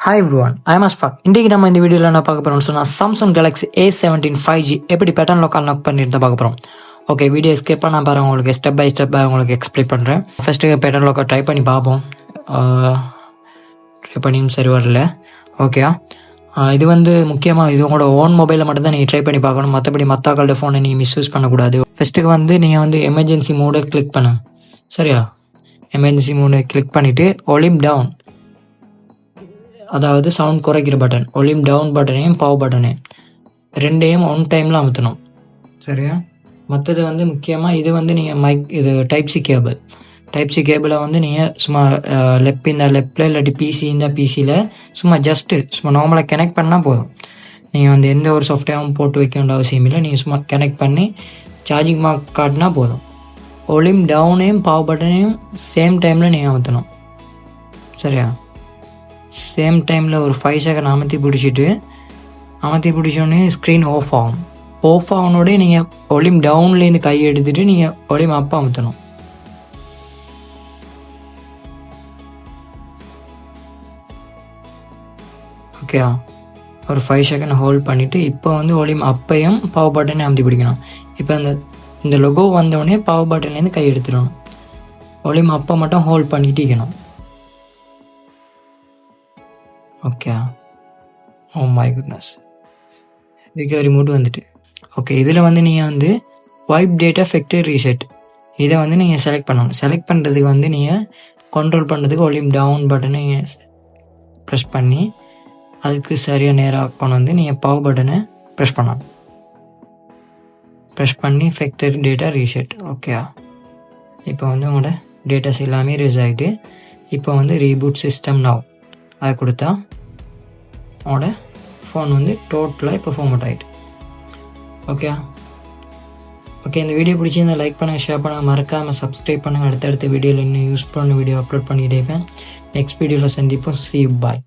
Hi everyone, I am Ashfaq. இன்றைக்கு நம்ம இந்த வீடியோவில் என்ன பார்க்க போகிறோம்னு சொன்னால் சாம்சங் கேலக்ஸி A17 5G எப்படி பேட்டர்ன் லாக் அன்லாக் பண்ணிட்டு பார்க்க போகிறோம். ஓகே, வீடியோ ஸ்கிப் பண்ணால் பாருங்கள், உங்களுக்கு ஸ்டெப் பை ஸ்டெப்பாக உங்களுக்கு எக்ஸ்பிளைன் பண்ணுறேன். ஃபஸ்ட்டு பேட்டர்ன் லாக்கை ட்ரை பண்ணி பார்ப்போம். ட்ரை பண்ணியும் சரி வரல. ஓகே, இது முக்கியமாக இது உங்களோட ஓன் மொபைலில் மட்டும்தான் நீங்கள் ட்ரை பண்ணி பார்க்கணும். மற்றபடி மற்ற ஃபோனை நீங்கள் மிஸ்யூஸ் பண்ணக்கூடாது. ஃபஸ்ட்டுக்கு நீங்கள் எமர்ஜென்சி மோடை கிளிக் பண்ண சரியா. எமர்ஜென்சி மோடை கிளிக் பண்ணிவிட்டு வால்யூம் டவுன், அதாவது சவுண்ட் குறைக்கிற பட்டன், வால்யூம் டவுன் பட்டனையும் பவர் பட்டனையும் ரெண்டையும் ஒன் டைமில் அமுத்தணும் சரியா. மற்றது முக்கியமாக இது நீங்கள் இது டைப் சி கேபிளை நீங்கள் சும்மா இந்த லெஃப்டில் இல்லாட்டி இந்த பிசியில் சும்மா சும்மா நார்மலாக கனெக்ட் பண்ணால் போதும். நீங்கள் எந்த ஒரு சாஃப்ட்வேரும் போட்டு வைக்க வேண்டிய அவசியம் இல்லை. நீங்கள் சும்மா கனெக்ட் பண்ணி சார்ஜிங் மார்க் காட்டினா போதும். வால்யூம் டவுனையும் பவர் பட்டனையும் சேம் டைமில் நீங்கள் அமுத்தணும் சரியா. சேம் டைமில் ஒரு 5 செகண்ட் அமர்த்தி பிடிச்சோடனே ஸ்க்ரீன் ஆஃப் ஆகனோடய நீங்கள் வால்யூம் டவுன்லேருந்து கை எடுத்துகிட்டு நீங்கள் வால்யூம் அப் அமுத்தணும். ஓகே, ஒரு 5 செகண்ட் ஹோல்ட் பண்ணிவிட்டு இப்போ வால்யூம் அப்பையும் பவர் பட்டனையும் அமுத்தி பிடிக்கணும். இப்போ இந்த லொகோ வந்தோடனே பவர் பட்டன்லேருந்து கை எடுத்துடணும். வால்யூம் அப்பை மட்டும் ஹோல்ட் பண்ணிட்டு இருக்கணும். Okay, oh my goodness, recovery mood வந்துட்டு. ஓகே, இதில் நீங்கள் வைப் டேட்டா ஃபேக்டரி ரீசெட் இதை நீங்கள் செலக்ட் பண்ணணும். செலக்ட் பண்ணுறதுக்கு நீங்கள் கண்ட்ரோல் பண்ணுறதுக்கு வால்யூம் டவுன் பட்டனை ப்ரெஸ் பண்ணி அதுக்கு சரியாக நேராக கொண்டு நீங்கள் பவர் பட்டனை ப்ரெஸ் பண்ணணும். ப்ரெஸ் பண்ணி ஃபேக்டரி டேட்டா ரீசெட். ஓகே, இப்போ உங்களோட டேட்டாஸ் எல்லாமே ரீஸ் ஆகிட்டு இப்போ ரீபூட் சிஸ்டம் நவ் அதை கொடுத்தா உங்களோட ஃபோன் டோட்டலாக இப்போ ஃபார்மேட் ஆகிட்டு. ஓகே, இந்த வீடியோ பிடிச்சிருந்தா லைக் பண்ணுங்கள், ஷேர் பண்ணுங்கள், மறக்காமல் சப்ஸ்கிரைப் பண்ணுங்கள். அடுத்தடுத்த வீடியோவில் இன்னும் யூஸ்ஃபுல்லான வீடியோ அப்லோட் பண்ணிக்கிட்டே இருப்பேன். நெக்ஸ்ட் வீடியோவில் சந்திப்போம். See you, bye.